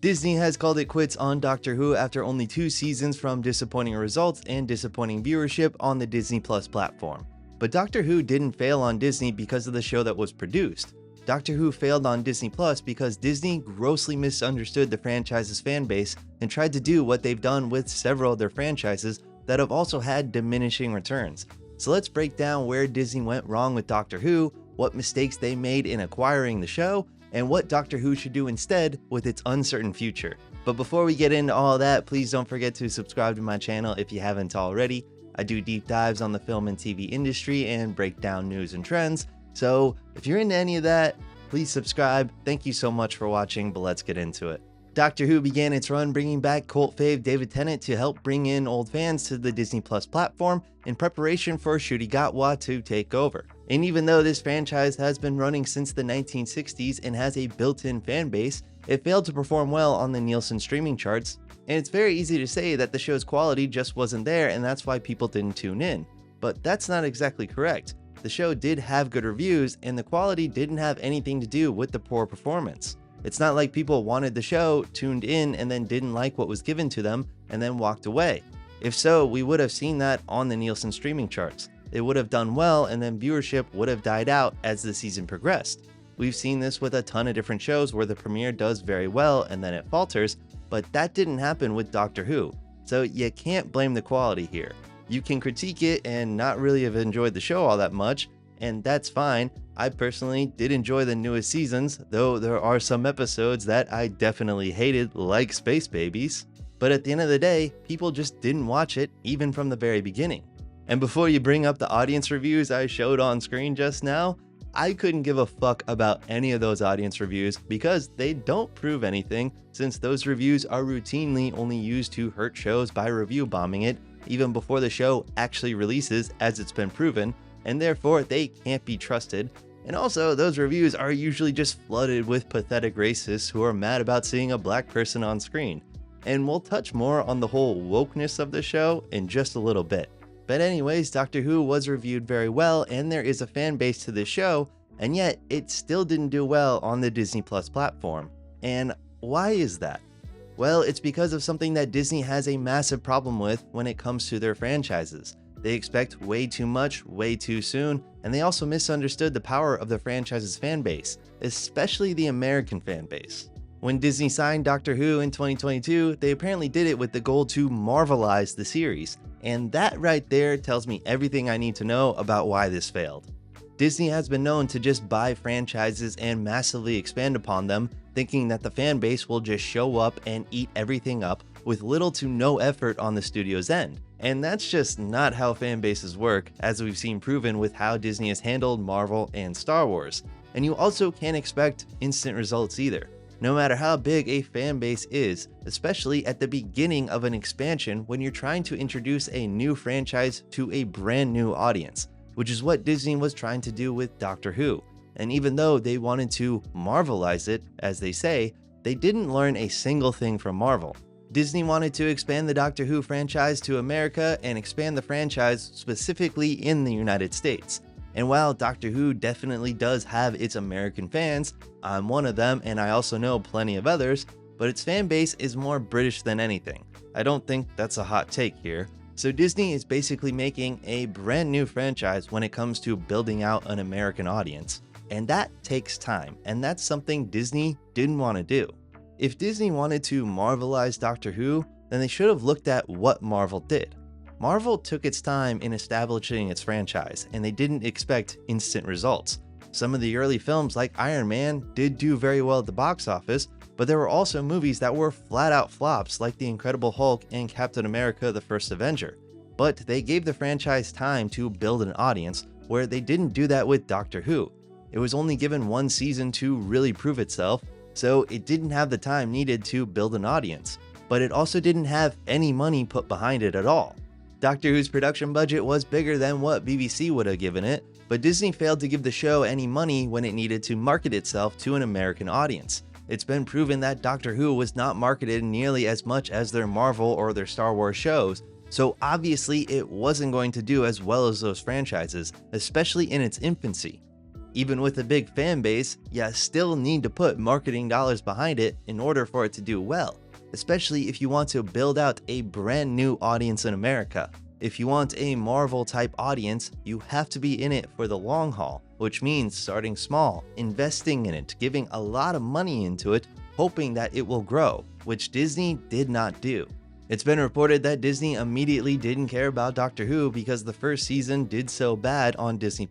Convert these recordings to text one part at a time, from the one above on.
Disney has called it quits on Doctor Who after only 2 seasons from disappointing results and disappointing viewership on the Disney Plus platform. But Doctor Who didn't fail on Disney because of the show that was produced. Doctor Who failed on Disney Plus because Disney grossly misunderstood the franchise's fanbase and tried to do what they've done with several of their franchises that have also had diminishing returns. So let's break down where Disney went wrong with Doctor Who, what mistakes they made in acquiring the show, and what Doctor Who should do instead with its uncertain future. But before we get into all that, please don't forget to subscribe to my channel if you haven't already. I do deep dives on the film and TV industry and break down news and trends. So if you're into any of that, please subscribe. Thank you so much for watching, but let's get into it. Doctor Who began its run bringing back cult fave David Tennant to help bring in old fans to the Disney Plus platform in preparation for Ncuti Gatwa to take over. And even though this franchise has been running since the 1960s and has a built-in fan base, it failed to perform well on the Nielsen streaming charts, and it's very easy to say that the show's quality just wasn't there and that's why people didn't tune in. But that's not exactly correct. The show did have good reviews and the quality didn't have anything to do with the poor performance. It's not like people wanted the show, tuned in, and then didn't like what was given to them, and then walked away. If so, we would have seen that on the Nielsen streaming charts. It would have done well, and then viewership would have died out as the season progressed. We've seen this with a ton of different shows where the premiere does very well and then it falters, but that didn't happen with Doctor Who. So you can't blame the quality here. You can critique it and not really have enjoyed the show all that much, and that's fine. I personally did enjoy the newest seasons, though there are some episodes that I definitely hated, like Space Babies. But at the end of the day, people just didn't watch it, even from the very beginning. And before you bring up the audience reviews I showed on screen just now, I couldn't give a fuck about any of those audience reviews because they don't prove anything, since those reviews are routinely only used to hurt shows by review bombing it, even before the show actually releases, as it's been proven, and therefore they can't be trusted. And also, those reviews are usually just flooded with pathetic racists who are mad about seeing a black person on screen. And we'll touch more on the whole wokeness of the show in just a little bit. But anyways, Doctor Who was reviewed very well and there is a fan base to this show, and yet it still didn't do well on the Disney Plus platform. And why is that? Well, it's because of something that Disney has a massive problem with when it comes to their franchises. They expect way too much, way too soon, and they also misunderstood the power of the franchise's fan base, especially the American fan base. When Disney signed Doctor Who in 2022, they apparently did it with the goal to Marvel-ize the series, and that right there tells me everything I need to know about why this failed. Disney has been known to just buy franchises and massively expand upon them, thinking that the fan base will just show up and eat everything up with little to no effort on the studio's end. And that's just not how fan bases work, as we've seen proven with how Disney has handled Marvel and Star Wars. And you also can't expect instant results either, no matter how big a fan base is, especially at the beginning of an expansion when you're trying to introduce a new franchise to a brand new audience, which is what Disney was trying to do with Doctor Who. And even though they wanted to Marvel-ize it, as they say, they didn't learn a single thing from Marvel. Disney wanted to expand the Doctor Who franchise to America and expand the franchise specifically in the United States. And while Doctor Who definitely does have its American fans, I'm one of them and I also know plenty of others, but its fan base is more British than anything. I don't think that's a hot take here. So Disney is basically making a brand new franchise when it comes to building out an American audience. And that takes time, and that's something Disney didn't want to do. If Disney wanted to Marvel-ize Doctor Who, then they should have looked at what Marvel did. Marvel took its time in establishing its franchise, and they didn't expect instant results. Some of the early films like Iron Man did do very well at the box office, but there were also movies that were flat out flops like The Incredible Hulk and Captain America: The First Avenger. But they gave the franchise time to build an audience, where they didn't do that with Doctor Who. It was only given one season to really prove itself, so it didn't have the time needed to build an audience, but it also didn't have any money put behind it at all. Doctor Who's production budget was bigger than what BBC would have given it, but Disney failed to give the show any money when it needed to market itself to an American audience. It's been proven that Doctor Who was not marketed nearly as much as their Marvel or their Star Wars shows, so obviously it wasn't going to do as well as those franchises, especially in its infancy. Even with a big fan base, you still need to put marketing dollars behind it in order for it to do well, especially if you want to build out a brand new audience in America. If you want a Marvel type audience, you have to be in it for the long haul, which means starting small, investing in it, giving a lot of money into it, hoping that it will grow, which Disney did not do. It's been reported that Disney immediately didn't care about Doctor Who because the first season did so bad on Disney+,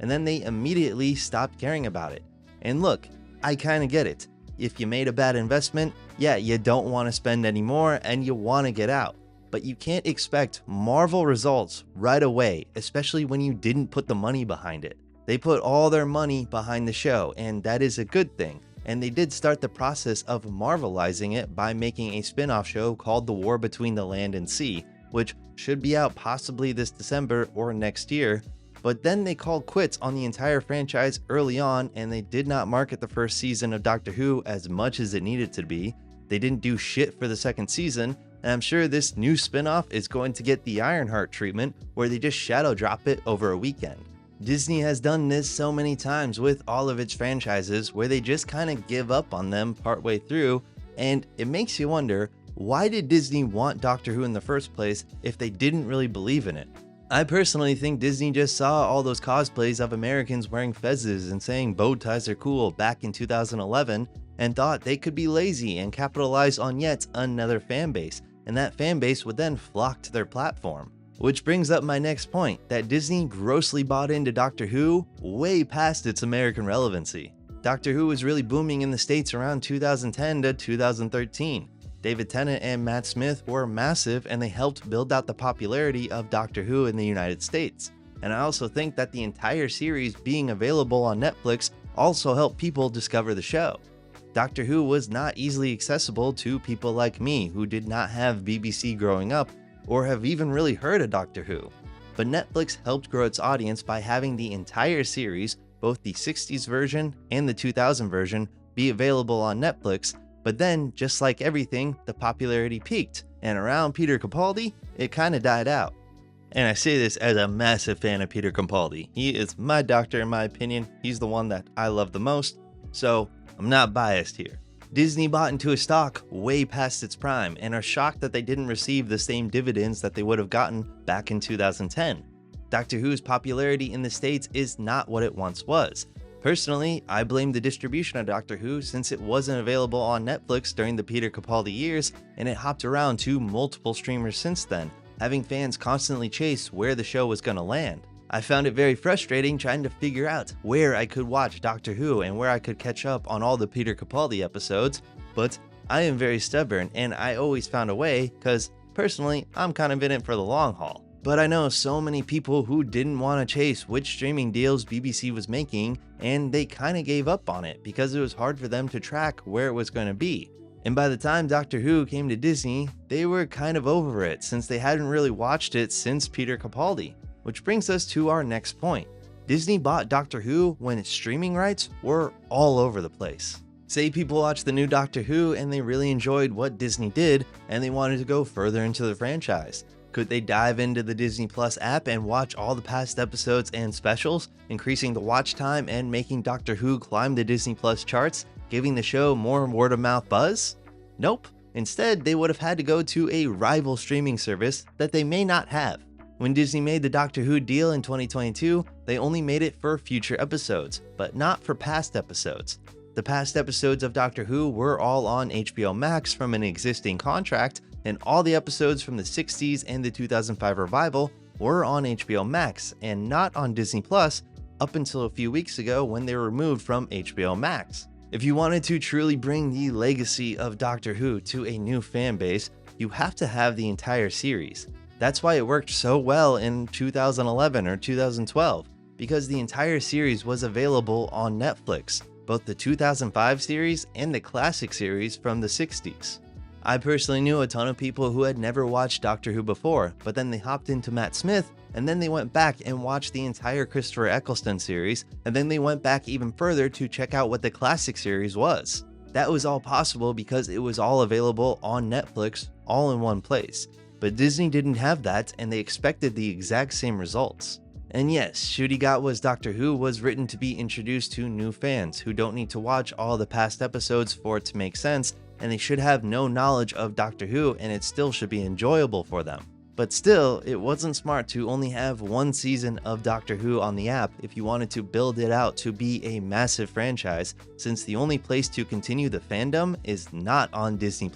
and then they immediately stopped caring about it. And look, I kinda get it. If you made a bad investment, yeah, you don't want to spend any more and you want to get out. But you can't expect Marvel results right away, especially when you didn't put the money behind it. They put all their money behind the show, and that is a good thing. And they did start the process of Marvel-izing it by making a spin-off show called The War Between the Land and Sea, which should be out possibly this December or next year. But then they called quits on the entire franchise early on, and they did not market the first season of Doctor Who as much as it needed to be. They didn't do shit for the second season, and I'm sure this new spin-off is going to get the Ironheart treatment, where they just shadow drop it over a weekend. Disney has done this so many times with all of its franchises, where they just kind of give up on them partway through, and it makes you wonder, why did Disney want Doctor Who in the first place if they didn't really believe in it? I personally think Disney just saw all those cosplays of Americans wearing fezzes and saying bow ties are cool back in 2011 and thought they could be lazy and capitalize on yet another fan base, and that fan base would then flock to their platform. Which brings up my next point, that Disney grossly bought into Doctor Who way past its American relevancy. Doctor Who was really booming in the States around 2010 to 2013. David Tennant and Matt Smith were massive, and they helped build out the popularity of Doctor Who in the United States. And I also think that the entire series being available on Netflix also helped people discover the show. Doctor Who was not easily accessible to people like me who did not have BBC growing up or have even really heard of Doctor Who. But Netflix helped grow its audience by having the entire series, both the 60s version and the 2000 version, be available on Netflix. But then, just like everything, the popularity peaked, and around Peter Capaldi, it kinda died out. And I say this as a massive fan of Peter Capaldi. He is my Doctor in my opinion. He's the one that I love the most, so I'm not biased here. Disney bought into a stock way past its prime and are shocked that they didn't receive the same dividends that they would have gotten back in 2010. Doctor Who's popularity in the States is not what it once was. Personally, I blame the distribution of Doctor Who since it wasn't available on Netflix during the Peter Capaldi years, and it hopped around to multiple streamers since then, having fans constantly chase where the show was gonna land. I found it very frustrating trying to figure out where I could watch Doctor Who and where I could catch up on all the Peter Capaldi episodes, but I am very stubborn and I always found a way, cause personally, I'm kind of in it for the long haul. But I know so many people who didn't want to chase which streaming deals BBC was making, and they kind of gave up on it because it was hard for them to track where it was going to be. And by the time Doctor Who came to Disney, they were kind of over it since they hadn't really watched it since Peter Capaldi. Which brings us to our next point. Disney bought Doctor Who when its streaming rights were all over the place. Say people watched the new Doctor Who and they really enjoyed what Disney did and they wanted to go further into the franchise. Could they dive into the Disney Plus app and watch all the past episodes and specials, increasing the watch time and making Doctor Who climb the Disney Plus charts, giving the show more word-of-mouth buzz? Nope. Instead, they would have had to go to a rival streaming service that they may not have. When Disney made the Doctor Who deal in 2022, they only made it for future episodes, but not for past episodes. The past episodes of Doctor Who were all on HBO Max from an existing contract, and all the episodes from the 60s and the 2005 revival were on HBO Max and not on Disney Plus up until a few weeks ago when they were removed from HBO Max. If you wanted to truly bring the legacy of Doctor Who to a new fan base, you have to have the entire series. That's why it worked so well in 2011 or 2012, because the entire series was available on Netflix, both the 2005 series and the classic series from the 60s. I personally knew a ton of people who had never watched Doctor Who before, but then they hopped into Matt Smith, and then they went back and watched the entire Christopher Eccleston series, and then they went back even further to check out what the classic series was. That was all possible because it was all available on Netflix, all in one place. But Disney didn't have that, and they expected the exact same results. And yes, Ncuti Gatwa's Doctor Who was written to be introduced to new fans who don't need to watch all the past episodes for it to make sense, and they should have no knowledge of Doctor Who and it still should be enjoyable for them. But still, it wasn't smart to only have one season of Doctor Who on the app if you wanted to build it out to be a massive franchise, since the only place to continue the fandom is not on Disney+.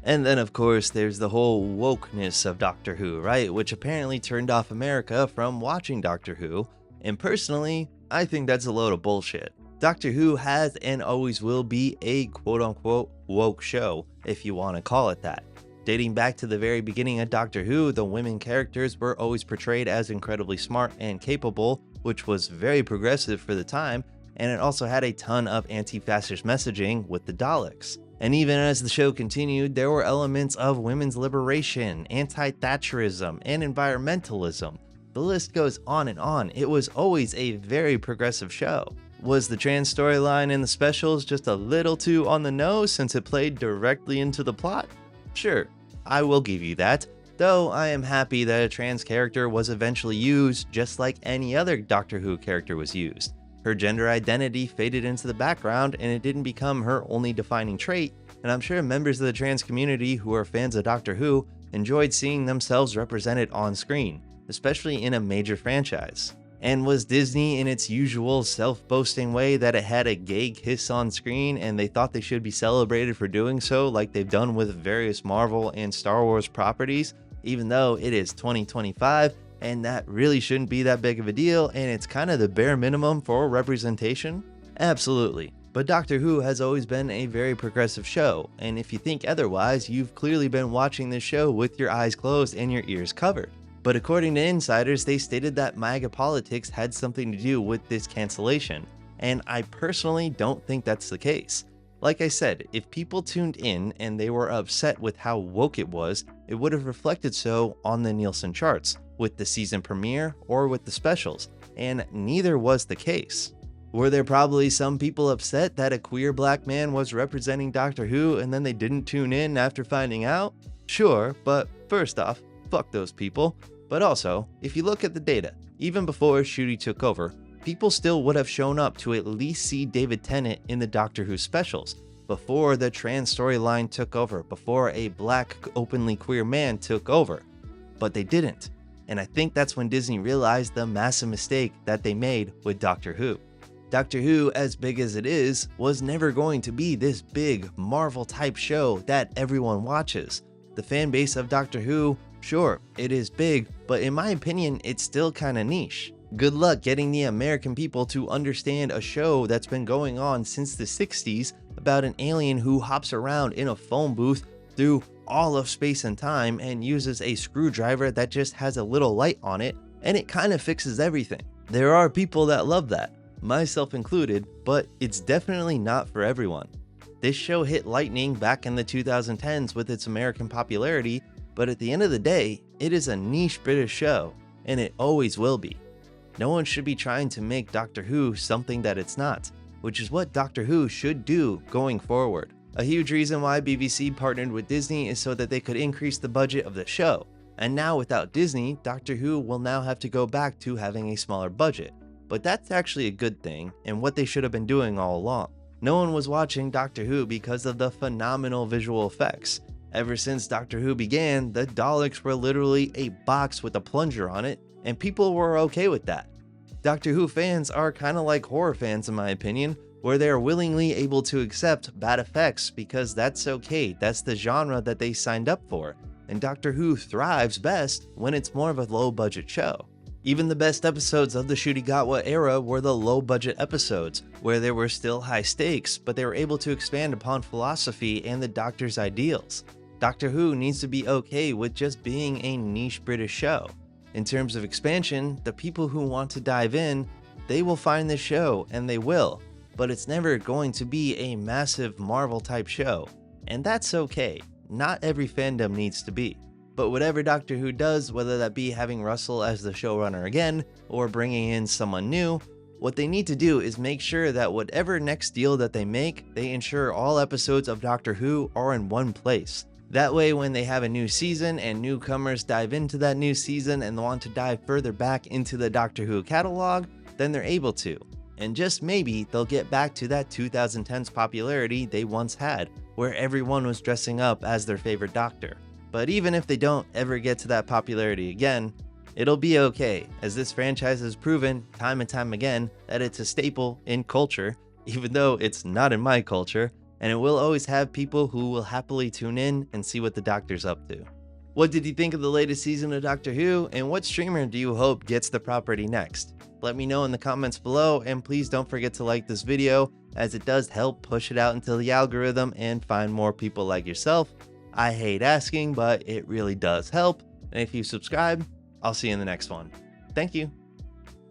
And then of course there's the whole wokeness of Doctor Who, right? Which apparently turned off America from watching Doctor Who, and personally, I think that's a load of bullshit. Doctor Who has and always will be a quote-unquote woke show, if you want to call it that. Dating back to the very beginning of Doctor Who, the women characters were always portrayed as incredibly smart and capable, which was very progressive for the time, and it also had a ton of anti-fascist messaging with the Daleks. And even as the show continued, there were elements of women's liberation, anti-Thatcherism, and environmentalism. The list goes on and on. It was always a very progressive show. Was the trans storyline in the specials just a little too on the nose since it played directly into the plot? Sure, I will give you that, though I am happy that a trans character was eventually used just like any other Doctor Who character was used. Her gender identity faded into the background and it didn't become her only defining trait, and I'm sure members of the trans community who are fans of Doctor Who enjoyed seeing themselves represented on screen, especially in a major franchise. And was Disney in its usual self-boasting way that it had a gay kiss on screen and they thought they should be celebrated for doing so like they've done with various Marvel and Star Wars properties, even though it is 2025 and that really shouldn't be that big of a deal and it's kind of the bare minimum for representation? Absolutely. But Doctor Who has always been a very progressive show, and if you think otherwise, you've clearly been watching this show with your eyes closed and your ears covered. But according to insiders, they stated that MAGA politics had something to do with this cancellation, and I personally don't think that's the case. Like I said, if people tuned in and they were upset with how woke it was, it would have reflected so on the Nielsen charts, with the season premiere or with the specials, and neither was the case. Were there probably some people upset that a queer black man was representing Doctor Who and then they didn't tune in after finding out? Sure, but first off, fuck those people. But also, if you look at the data, even before Ncuti took over, people still would have shown up to at least see David Tennant in the Doctor Who specials, before the trans storyline took over, before a black openly queer man took over. But they didn't, and I think that's when Disney realized the massive mistake that they made with Doctor Who. Doctor Who, as big as it is, was never going to be this big Marvel-type show that everyone watches. The fan base of Doctor Who, sure, it is big, but in my opinion, it's still kinda niche. Good luck getting the American people to understand a show that's been going on since the 60s about an alien who hops around in a phone booth through all of space and time and uses a screwdriver that just has a little light on it, and it kind of fixes everything. There are people that love that, myself included, but it's definitely not for everyone. This show hit lightning back in the 2010s with its American popularity, but at the end of the day, it is a niche British show, and it always will be. No one should be trying to make Doctor Who something that it's not, which is what Doctor Who should do going forward. A huge reason why BBC partnered with Disney is so that they could increase the budget of the show, and now without Disney, Doctor Who will now have to go back to having a smaller budget. But that's actually a good thing, and what they should have been doing all along. No one was watching Doctor Who because of the phenomenal visual effects. Ever since Doctor Who began, the Daleks were literally a box with a plunger on it, and people were okay with that. Doctor Who fans are kinda like horror fans in my opinion, where they are willingly able to accept bad effects because that's okay, that's the genre that they signed up for, and Doctor Who thrives best when it's more of a low budget show. Even the best episodes of the Ncuti Gatwa era were the low budget episodes, where there were still high stakes, but they were able to expand upon philosophy and the Doctor's ideals. Doctor Who needs to be okay with just being a niche British show. In terms of expansion, the people who want to dive in, they will find this show, and they will, but it's never going to be a massive Marvel type show, and that's okay. Not every fandom needs to be. But whatever Doctor Who does, whether that be having Russel as the showrunner again, or bringing in someone new, what they need to do is make sure that whatever next deal that they make, they ensure all episodes of Doctor Who are in one place. That way, when they have a new season and newcomers dive into that new season and want to dive further back into the Doctor Who catalog, then they're able to. And just maybe they'll get back to that 2010s popularity they once had, where everyone was dressing up as their favorite Doctor. But even if they don't ever get to that popularity again, it'll be okay, as this franchise has proven time and time again that it's a staple in culture, even though it's not in my culture, and it will always have people who will happily tune in and see what the Doctor's up to. What did you think of the latest season of Doctor Who, and what streamer do you hope gets the property next? Let me know in the comments below, and please don't forget to like this video, as it does help push it out into the algorithm and find more people like yourself. I hate asking, but it really does help, and if you subscribe, I'll see you in the next one. Thank you.